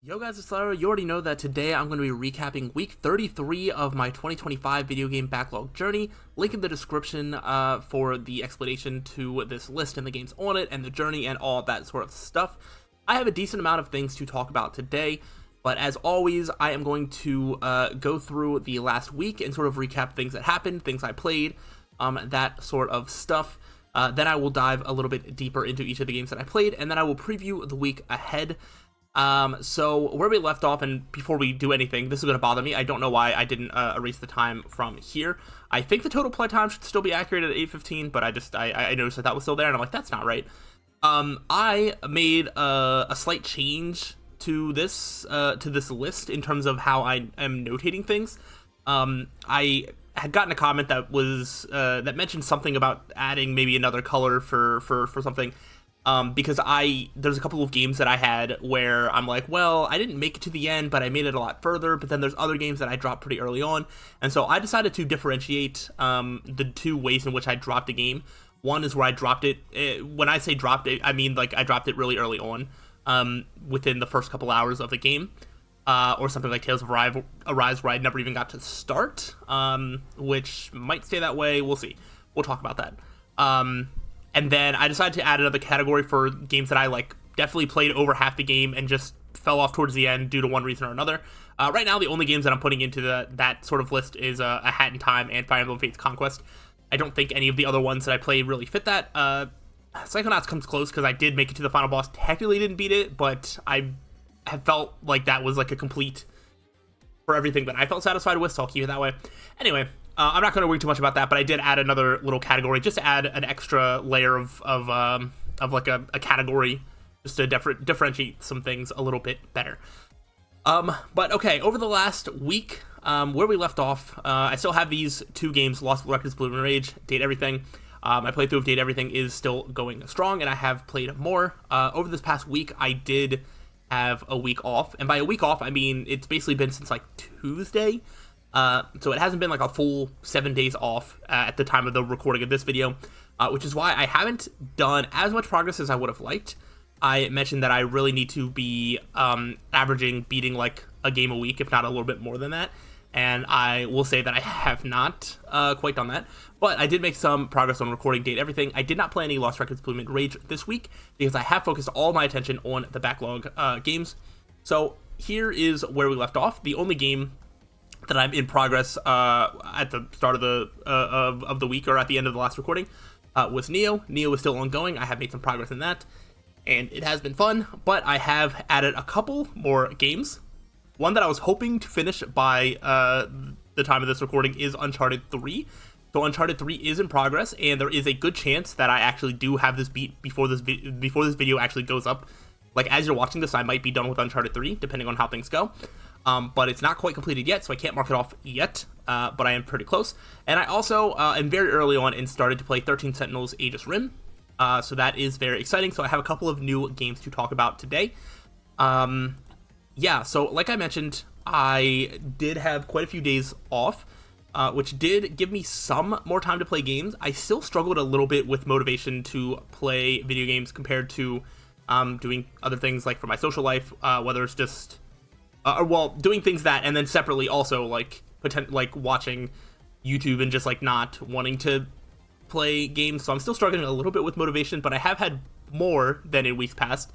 Yo guys, it's slyroh. You already know that today I'm going to be recapping week 33 of my 2025 video game backlog journey. Link in the description for the explanation to this list and the games on it and the journey and all that sort of stuff. I have a decent amount of things to talk about today, but as always, I am going to go through the last week and sort of recap things that happened, things I played, that sort of stuff. Then I will dive a little bit deeper into each of the games that I played, and then I will preview the week ahead. So where we left off, and before we do anything, this is going to bother me. I don't know why I didn't erase the time from here. I think the total play time should still be accurate at 8:15, but I noticed that was still there, and I'm like, that's not right. I made a slight change to this list in terms of how I am notating things. I had gotten a comment that was that mentioned something about adding maybe another color for something. Because there's a couple of games that I had where I'm like, well, I didn't make it to the end, but I made it a lot further, but then there's other games that I dropped pretty early on, and so I decided to differentiate the two ways in which I dropped a game. One is where I dropped it, when I say dropped it, I mean like I dropped it really early on, within the first couple hours of the game, or something like Tales of Arise where I never even got to start, which might stay that way, we'll see. We'll talk about that. And then I decided to add another category for games that I definitely played over half the game and just fell off towards the end due to one reason or another. Right now, the only games that I'm putting into that sort of list is A Hat in Time and Fire Emblem Fates Conquest. I don't think any of the other ones that I played really fit that. Psychonauts comes close because I did make it to the final boss. Technically didn't beat it, but I have felt like that was like a complete for everything that I felt satisfied with, so I'll keep it that way. Anyway, I'm not going to worry too much about that, but I did add another little category just to add an extra layer of like a category just to differentiate some things a little bit better. But okay, over the last week, where we left off, I still have these two games, Lost Records, Bloom and Rage, Date Everything. My playthrough of Date Everything is still going strong, and I have played more. Over this past week, I did have a week off, and by a week off, I mean it's basically been since like Tuesday. So it hasn't been like a full 7 days off at the time of the recording of this video, which is why I haven't done as much progress as I would have liked. I mentioned that I really need to be beating like a game a week, if not a little bit more than that, and I will say that I have not quite done that, but I did make some progress on recording Date Everything. I did not play any Lost Records, Bloom and Rage this week because I have focused all my attention on the backlog games. So here is where we left off. The only game that I'm in progress at the start of the week, or at the end of the last recording, was Neo. Neo is still ongoing. I have made some progress in that, and it has been fun, but I have added a couple more games. One that I was hoping to finish by the time of this recording is Uncharted 3. So Uncharted 3 is in progress, and there is a good chance that I actually do have this beat before this video actually goes up. Like, as you're watching this, I might be done with Uncharted 3, depending on how things go. But it's not quite completed yet, so I can't mark it off yet, but I am pretty close. And I also am very early on and started to play 13 Sentinels Aegis Rim, so that is very exciting. So I have a couple of new games to talk about today. Yeah, so like I mentioned, I did have quite a few days off, which did give me some more time to play games. I still struggled a little bit with motivation to play video games compared to doing other things like for my social life, whether it's just doing things that, and then separately also like watching YouTube and just like not wanting to play games. So I'm still struggling a little bit with motivation, but I have had more than in weeks past.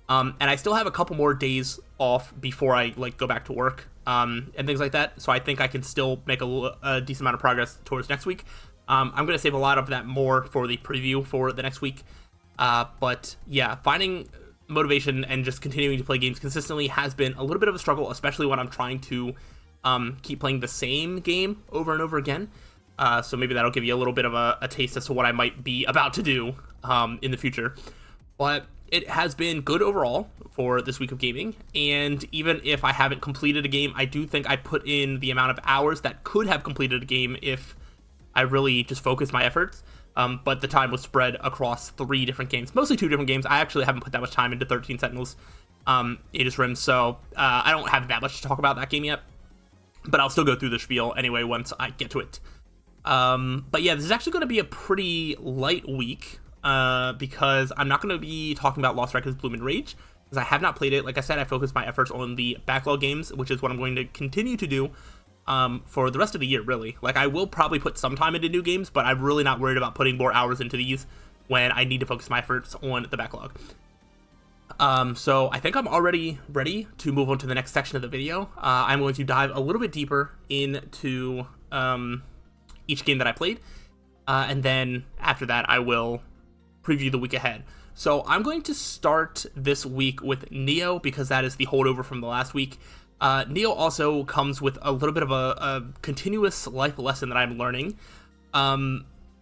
And I still have a couple more days off before I go back to work, and things like that. So I think I can still make a decent amount of progress towards next week. I'm going to save a lot of that more for the preview for the next week. But yeah, finding motivation and just continuing to play games consistently has been a little bit of a struggle, especially when I'm trying to keep playing the same game over and over again. So maybe that'll give you a little bit of a taste as to what I might be about to do in the future. But it has been good overall for this week of gaming, and even if I haven't completed a game, I do think I put in the amount of hours that could have completed a game if I really just focused my efforts. But the time was spread across 3 different games, mostly 2 different games. I actually haven't put that much time into 13 Sentinels Aegis Rim, so I don't have that much to talk about that game yet, but I'll still go through the spiel anyway once I get to it. But yeah, this is actually going to be a pretty light week, because I'm not going to be talking about Lost Records, Bloom and Rage. because I have not played it. Like I said, I focused my efforts on the backlog games, which is what I'm going to continue to do for the rest of the year, really. Like, I will probably put some time into new games, but I'm really not worried about putting more hours into these when I need to focus my efforts on the backlog. So I think I'm already ready to move on to the next section of the video. I'm going to dive a little bit deeper into each game that I played, and then after that I will preview the week ahead. So I'm going to start this week with Neo, because that is the holdover from the last week. Neo also comes with a little bit of a continuous life lesson that I'm learning,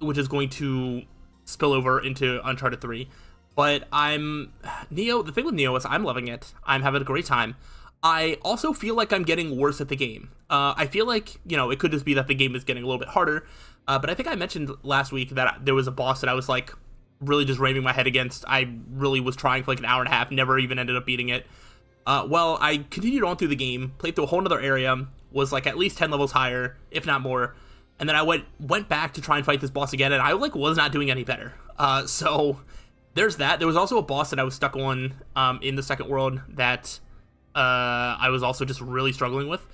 which is going to spill over into Uncharted 3. But the thing with Neo is I'm loving it. I'm having a great time. I also feel like I'm getting worse at the game. I feel like, it could just be that the game is getting a little bit harder. But I think I mentioned last week that there was a boss that I was like really just raving my head against. I really was trying for like an hour and a half, never even ended up beating it. Well, I continued on through the game, played through a whole other area, was like at least 10 levels higher, if not more. And then I went back to try and fight this boss again, and I like was not doing any better. So there's that. There was also a boss that I was stuck on in the second world that I was also just really struggling with.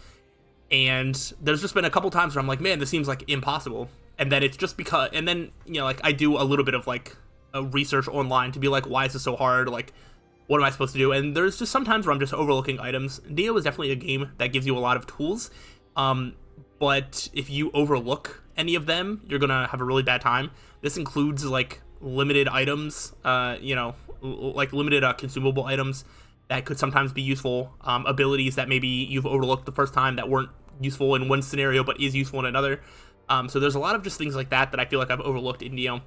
And there's just been a couple times where I'm like, man, this seems like impossible. And then it's just because, and then, like I do a little bit of like a research online to be like, why is this so hard? Like, what am I supposed to do? And there's just sometimes where I'm just overlooking items. Neo is definitely a game that gives you a lot of tools. But if you overlook any of them, you're gonna have a really bad time. This includes like limited items, like limited consumable items that could sometimes be useful, abilities that maybe you've overlooked the first time that weren't useful in one scenario but is useful in another. So there's a lot of just things like that I feel like I've overlooked in Neo,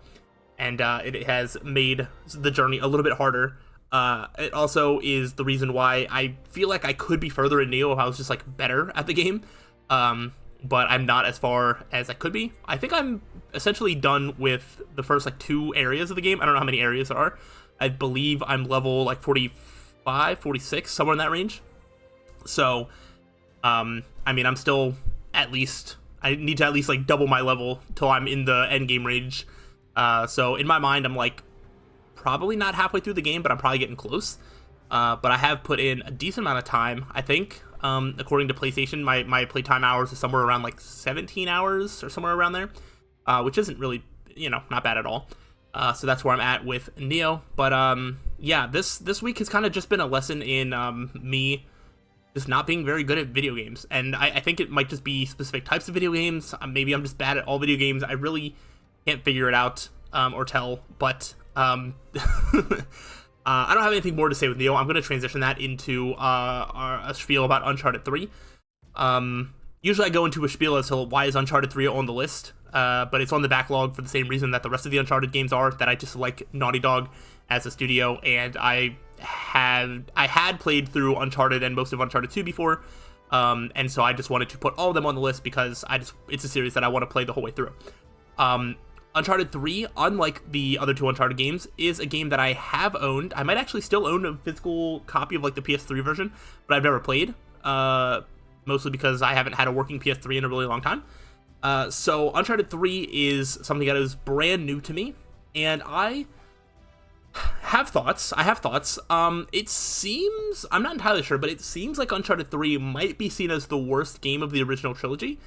and it has made the journey a little bit harder. It also is the reason why I feel like I could be further in Neo if I was just like better at the game. But I'm not as far as I could be. I think I'm essentially done with the first like 2 areas of the game. I don't know how many areas there are. I believe I'm level like 45, 46, somewhere in that range. So, I'm still I need to at least like double my level till I'm in the end game range. So in my mind, I'm like probably not halfway through the game, but I'm probably getting close. But I have put in a decent amount of time, I think. According to PlayStation, my playtime hours is somewhere around like 17 hours or somewhere around there, which isn't really, not bad at all. So that's where I'm at with Neo. But yeah, this week has kind of just been a lesson in me just not being very good at video games. And I think it might just be specific types of video games. Maybe I'm just bad at all video games. I really can't figure it out or tell. But I don't have anything more to say with Neo. I'm going to transition that into a spiel about Uncharted 3. Usually I go into a spiel as to why is Uncharted 3 on the list, but it's on the backlog for the same reason that the rest of the Uncharted games are, that I just like Naughty Dog as a studio, and I had played through Uncharted and most of Uncharted 2 before, and so I just wanted to put all of them on the list because it's a series that I want to play the whole way through. Uncharted 3, unlike the other 2 Uncharted games, is a game that I have owned. I might actually still own a physical copy of like the PS3 version, but I've never played, mostly because I haven't had a working PS3 in a really long time. So Uncharted 3 is something that is brand new to me, and I have thoughts. It seems, I'm not entirely sure, but it seems like Uncharted 3 might be seen as the worst game of the original trilogy.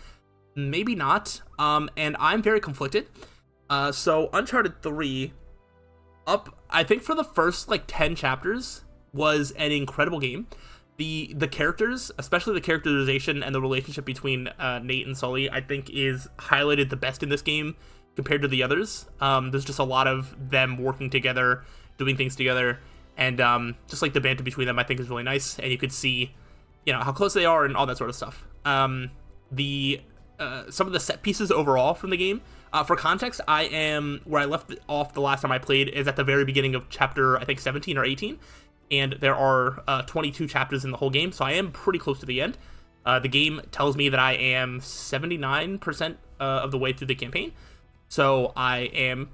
Maybe not, and I'm very conflicted. So Uncharted 3, I think for the first like 10 chapters, was an incredible game. The characters, especially the characterization and the relationship between Nate and Sully, I think is highlighted the best in this game compared to the others. There's just a lot of them working together, doing things together, and just like the banter between them I think is really nice, and you could see, how close they are and all that sort of stuff. Some of the set pieces overall from the game, for context, I am where I left off the last time I played is at the very beginning of chapter, I think 17 or 18, and there are 22 chapters in the whole game, so I am pretty close to the end. The game tells me that I am 79% of the way through the campaign, so I am,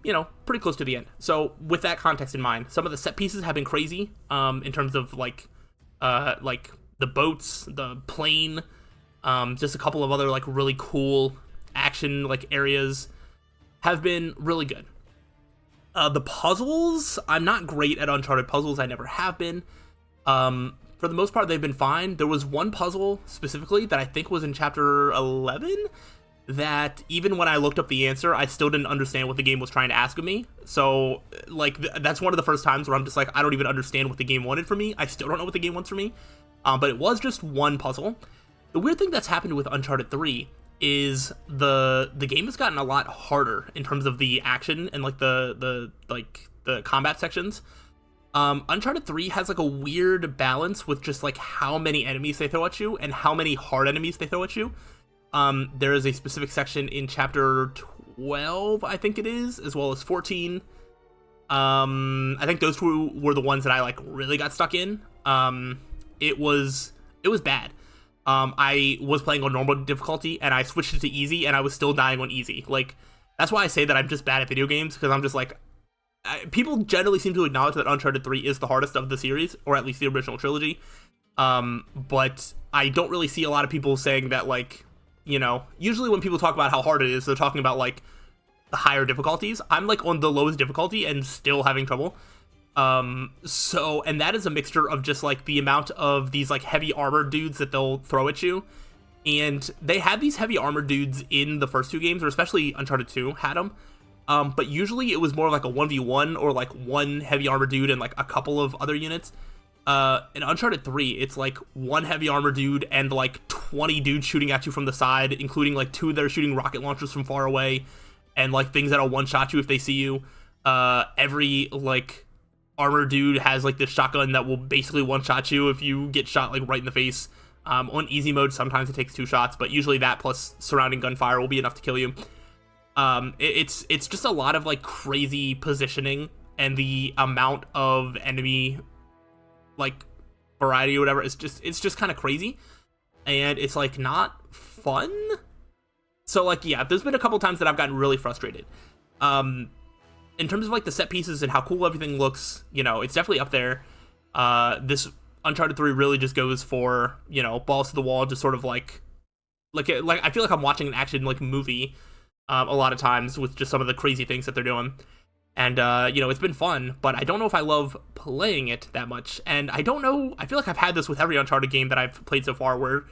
pretty close to the end. So with that context in mind, some of the set pieces have been crazy, in terms of like the boats, the plane, just a couple of other like really cool action like areas have been really good. The puzzles, I'm not great at Uncharted puzzles. I never have been. For the most part, they've been fine. There was one puzzle specifically that I think was in chapter 11 that even when I looked up the answer, I still didn't understand what the game was trying to ask of me. So, like, that's one of the first times where I'm just like, I don't even understand what the game wanted from me. I still don't know what the game wants from me. But it was just one puzzle. The weird thing that's happened with Uncharted 3 is the game has gotten a lot harder in terms of the action and like the combat sections. Uncharted 3 has like a weird balance with just like how many enemies they throw at you and how many hard enemies they throw at you. There is a specific section in chapter 12, I think it is, as well as 14. I think those two were the ones that I like really got stuck in. It was bad. I was playing on normal difficulty and I switched it to easy and I was still dying on easy. Like, that's why I say that I'm just bad at video games, because I'm just like, people generally seem to acknowledge that Uncharted 3 is the hardest of the series, or at least the original trilogy. But I don't really see a lot of people saying that, like, you know, usually when people talk about how hard it is, they're talking about like the higher difficulties. I'm like on the lowest difficulty and still having trouble. And that is a mixture of just like the amount of these like heavy armor dudes that they'll throw at you. And they had these heavy armor dudes in the first two games, or especially Uncharted 2 had them. But usually it was more like a 1v1 or like one heavy armor dude and like a couple of other units. In Uncharted 3, it's like one heavy armor dude and like 20 dudes shooting at you from the side, including like two that are shooting rocket launchers from far away and like things that'll one-shot you if they see you. Every like armor dude has like this shotgun that will basically one-shot you if you get shot like right in the face. On easy mode, sometimes it takes 2 shots, but usually that plus surrounding gunfire will be enough to kill you. It's just a lot of like crazy positioning, and the amount of enemy like variety or whatever, it's just kind of crazy, and it's like not fun. So like, yeah, there's been a couple times that I've gotten really frustrated. In terms of like the set pieces and how cool everything looks, you know, it's definitely up there. This Uncharted 3 really just goes for, you know, balls to the wall, just sort of like I feel like I'm watching an action like movie a lot of times with just some of the crazy things that they're doing. And, you know, it's been fun, but I don't know if I love playing it that much. And I don't know, I feel like I've had this with every Uncharted game that I've played so far, where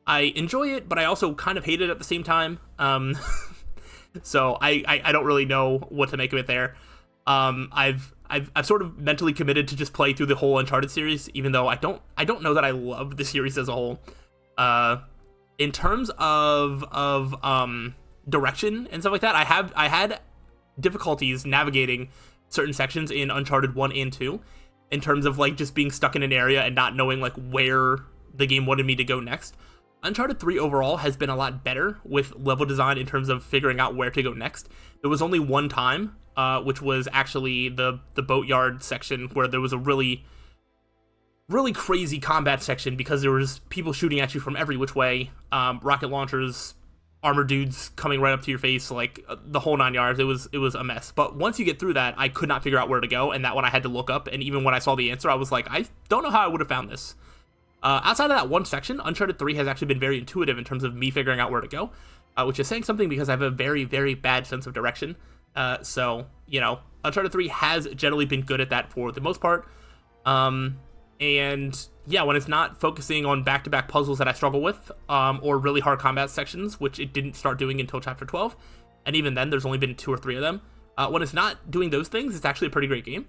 I enjoy it, but I also kind of hate it at the same time. So I don't really know what to make of it there. I've sort of mentally committed to just play through the whole Uncharted series, even though I don't know that I love the series as a whole. In terms of direction and stuff like that, I had difficulties navigating certain sections in Uncharted 1 and 2 in terms of like just being stuck in an area and not knowing like where the game wanted me to go next. Uncharted 3 overall has been a lot better with level design in terms of figuring out where to go next. There was only one time, which was actually the boatyard section, where there was a really crazy combat section because there was people shooting at you from every which way, rocket launchers, armor dudes coming right up to your face, like the whole 9 yards. It was a mess. But once you get through that, I could not figure out where to go, and that one I had to look up, and even when I saw the answer, I was like, I don't know how I would have found this. Outside of that one section, Uncharted 3 has actually been very intuitive in terms of me figuring out where to go, which is saying something because I have a very, very bad sense of direction. So, you know, Uncharted 3 has generally been good at that for the most part. And yeah, when it's not focusing on back-to-back puzzles that I struggle with, or really hard combat sections, which it didn't start doing until chapter 12, and even then there's only been 2 or 3 of them. When it's not doing those things, it's actually a pretty great game.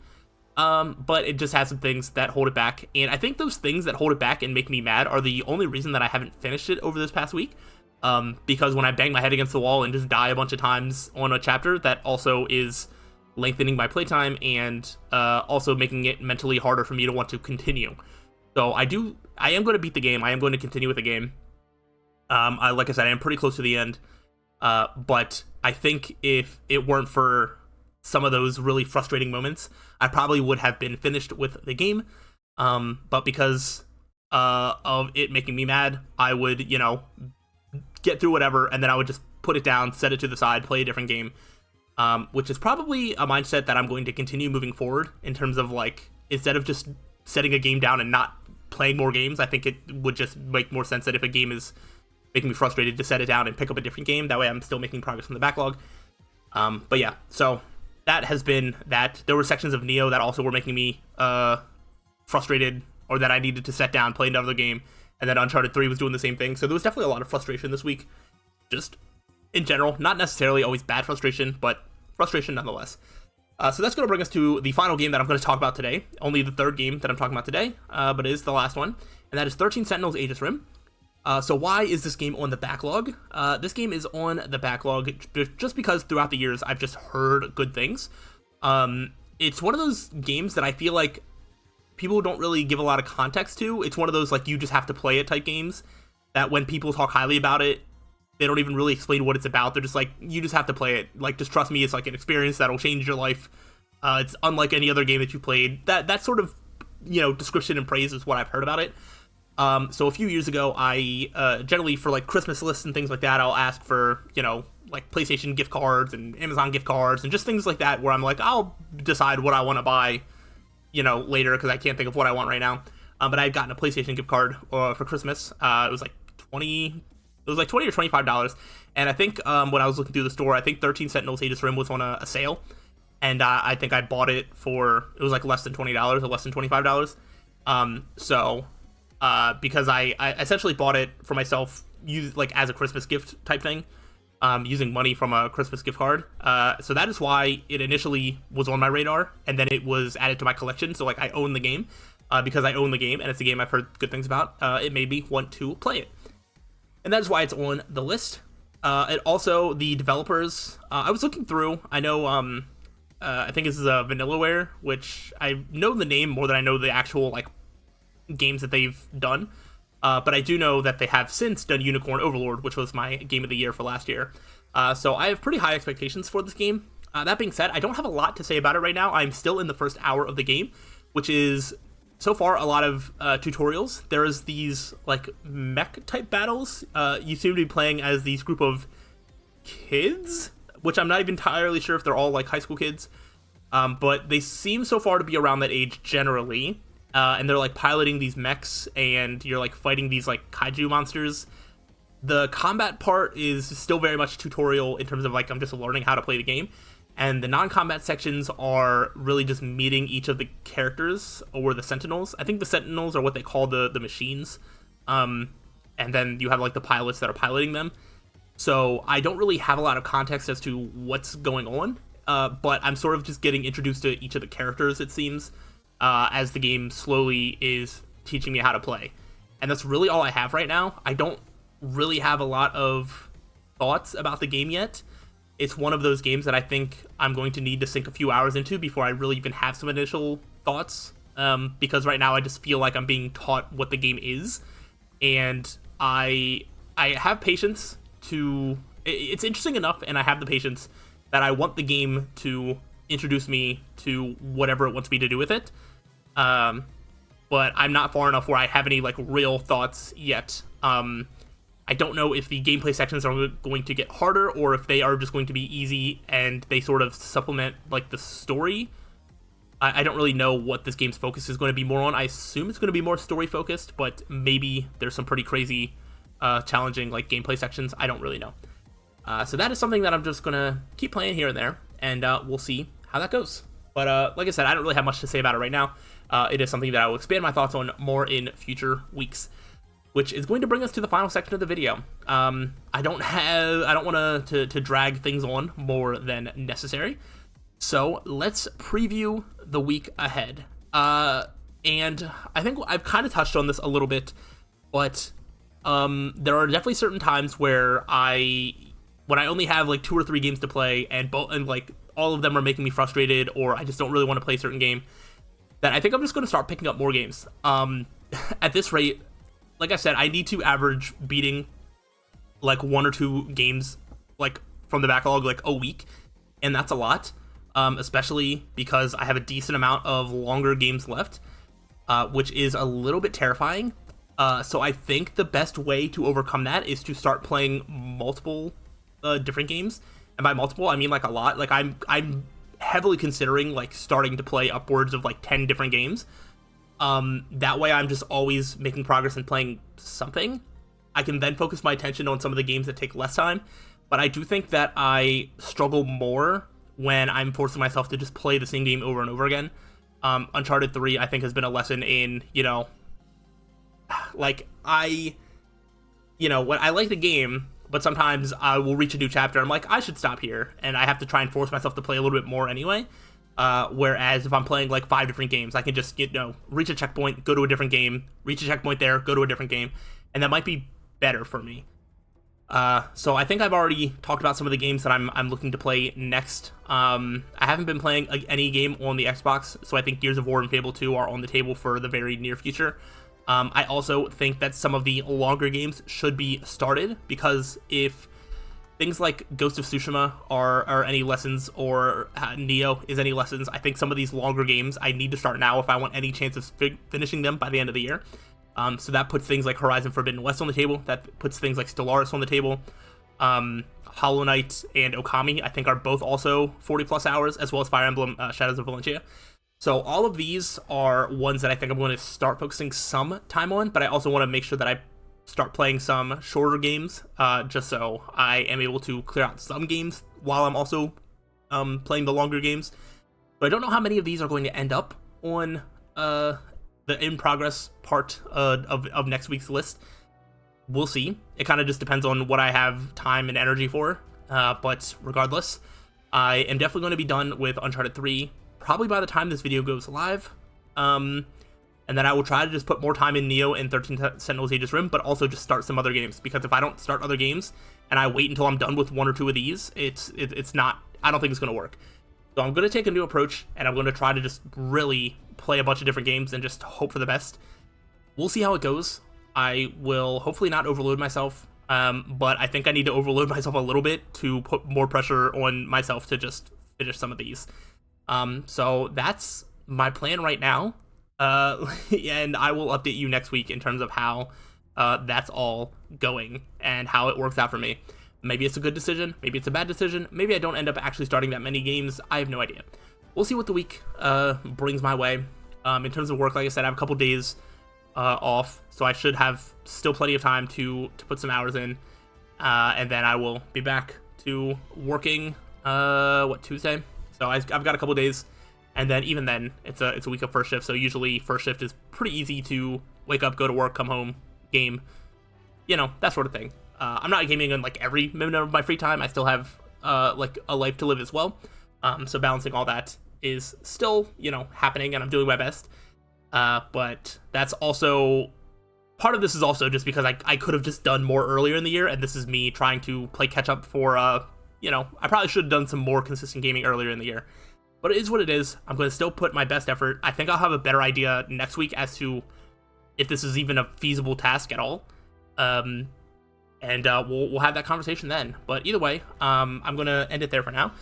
But it just has some things that hold it back, and I think those things that hold it back and make me mad are the only reason that I haven't finished it over this past week. Because when I bang my head against the wall and just die a bunch of times on a chapter, that also is lengthening my playtime and also making it mentally harder for me to want to continue. So I am going to beat the game. I am going to continue with the game. Like I said, I am pretty close to the end. But I think if it weren't for some of those really frustrating moments, I probably would have been finished with the game. But because of it making me mad, I would, you know, get through whatever, and then I would just put it down, set it to the side, play a different game. Which is probably a mindset that I'm going to continue moving forward in terms of, like, instead of just setting a game down and not playing more games, I think it would just make more sense that if a game is making me frustrated, to set it down and pick up a different game. That way I'm still making progress on the backlog. But yeah, so that has been that. There were sections of Neo that also were making me frustrated or that I needed to set down, play another game, and then Uncharted 3 was doing the same thing. So there was definitely a lot of frustration this week, just in general. Not necessarily always bad frustration, but frustration nonetheless. So that's going to bring us to the final game that I'm going to talk about today. Only the third game that I'm talking about today, but it is the last one, and that is 13 Sentinels Aegis Rim. So why is this game on the backlog? This game is on the backlog just because throughout the years I've just heard good things. It's one of those games that I feel like people don't really give a lot of context to. It's one of those, like, you just have to play it type games that when people talk highly about it, they don't even really explain what it's about. They're just like, you just have to play it. Like, just trust me, it's like an experience that'll change your life. It's unlike any other game that you played. That sort of, description and praise is what I've heard about it. So a few years ago, I generally for like Christmas lists and things like that, I'll ask for, like PlayStation gift cards and Amazon gift cards and just things like that where I'm like, I'll decide what I want to buy, later because I can't think of what I want right now. But I had gotten a PlayStation gift card for Christmas. It was like $20 or $25. And I think when I was looking through the store, I think 13 Sentinels Aegis Rim was on a sale. And I think I bought it it was like less than $20 or less than $25. Because I essentially bought it for myself, as a Christmas gift type thing, using money from a Christmas gift card. So that is why it initially was on my radar, and then it was added to my collection. So I own the game, because I own the game, and it's a game I've heard good things about. It made me want to play it, and that is why it's on the list. It also, the developers, I was looking through. I know, I think this is Vanillaware, which I know the name more than I know the actual games that they've done, but I do know that they have since done Unicorn Overlord, which was my game of the year for last year. So I have pretty high expectations for this game. That being said, I don't have a lot to say about it right now. I'm still in the first hour of the game, which is so far a lot of tutorials. There's these mech type battles. You seem to be playing as these group of kids, which I'm not even entirely sure if they're all high school kids, but they seem so far to be around that age generally. And they're piloting these mechs, and you're fighting these kaiju monsters. The combat part is still very much tutorial in terms of I'm just learning how to play the game, and the non-combat sections are really just meeting each of the characters or the Sentinels. I think the Sentinels are what they call the machines, and then you have the pilots that are piloting them. So I don't really have a lot of context as to what's going on, but I'm sort of just getting introduced to each of the characters, it seems. As the game slowly is teaching me how to play. And that's really all I have right now. I don't really have a lot of thoughts about the game yet. It's one of those games that I think I'm going to need to sink a few hours into before I really even have some initial thoughts. Because right now I just feel like I'm being taught what the game is. And I have patience to... It's interesting enough, and I have the patience that I want the game to introduce me to whatever it wants me to do with it. But I'm not far enough where I have any real thoughts yet. I don't know if the gameplay sections are going to get harder or if they are just going to be easy and they sort of supplement the story. I don't really know what this game's focus is going to be more on. I assume it's going to be more story focused, but maybe there's some pretty crazy challenging gameplay sections. I don't really know. So that is something that I'm just gonna keep playing here and there, and we'll see how that goes. But like I said, I don't really have much to say about it right now. It is something that I will expand my thoughts on more in future weeks, which is going to bring us to the final section of the video. I don't want to drag things on more than necessary, so let's preview the week ahead. And I think I've kind of touched on this a little bit, but there are definitely certain times where when I only have 2 or 3 games to play, and all of them are making me frustrated, or I just don't really want to play a certain game, that I think I'm just going to start picking up more games. At this rate, like I said, I need to average beating 1 or 2 games from the backlog a week, and that's a lot, especially because I have a decent amount of longer games left, which is a little bit terrifying. So I think the best way to overcome that is to start playing multiple different games. And by multiple, I mean a lot. I'm heavily considering starting to play upwards of 10 different games. That way I'm just always making progress and playing something. I can then focus my attention on some of the games that take less time. But I do think that I struggle more when I'm forcing myself to just play the same game over and over again. Uncharted 3, I think, has been a lesson in, like, when I like the game, but sometimes I will reach a new chapter, I'm like, I should stop here, and I have to try and force myself to play a little bit more anyway. Whereas if I'm playing like 5 different games, I can just, reach a checkpoint, go to a different game, reach a checkpoint there, go to a different game, and that might be better for me. So I think I've already talked about some of the games that I'm looking to play next. I haven't been playing any game on the Xbox, so I think Gears of War and Fable 2 are on the table for the very near future. I also think that some of the longer games should be started, because if things like Ghost of Tsushima are any lessons, or Neo is any lessons, I think some of these longer games I need to start now if I want any chance of finishing them by the end of the year. So that puts things like Horizon Forbidden West on the table. That puts things like Stellaris on the table. Hollow Knight and Okami, I think, are both also 40-plus hours, as well as Fire Emblem Shadows of Valentia. So all of these are ones that I think I'm going to start focusing some time on, but I also want to make sure that I start playing some shorter games, just so I am able to clear out some games while I'm also playing the longer games. But I don't know how many of these are going to end up on the in-progress part of next week's list. We'll see. It kind of just depends on what I have time and energy for. But regardless, I am definitely going to be done with Uncharted 3 probably by the time this video goes live. And then I will try to just put more time in Neo and 13 Sentinels Aegis Rim, but also just start some other games. Because if I don't start other games and I wait until I'm done with 1 or 2 of these, it's not, I don't think it's going to work. So I'm going to take a new approach, and I'm going to try to just really play a bunch of different games and just hope for the best. We'll see how it goes. I will hopefully not overload myself, but I think I need to overload myself a little bit to put more pressure on myself to just finish some of these. So that's my plan right now, and I will update you next week in terms of how that's all going and how it works out for me. Maybe it's a good decision, maybe it's a bad decision, maybe I don't end up actually starting that many games. I have no idea. We'll see what the week brings my way. In terms of work, like I said, I have a couple days off, so I should have still plenty of time to put some hours in, and then I will be back to working Tuesday. So I've got a couple days, and then even then it's a week of first shift, so usually first shift is pretty easy to wake up, go to work, come home, game, that sort of thing. I'm not gaming in like every minute of my free time. I still have like a life to live as well, so balancing all that is still happening, and I'm doing my best. But that's also, part of this is also just because I could have just done more earlier in the year, and this is me trying to play catch up for, I probably should have done some more consistent gaming earlier in the year. But it is what it is. I'm going to still put my best effort. I think I'll have a better idea next week as to if this is even a feasible task at all. And we'll have that conversation then. But either way, I'm going to end it there for now.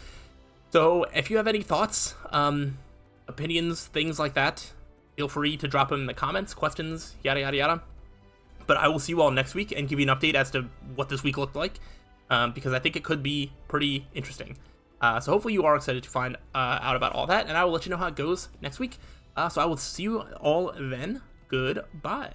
So if you have any thoughts, opinions, things like that, feel free to drop them in the comments, questions, yada, yada, yada. But I will see you all next week and give you an update as to what this week looked like, because I think it could be pretty interesting. So hopefully you are excited to find out about all that, and I will let you know how it goes next week. So I will see you all then. Goodbye.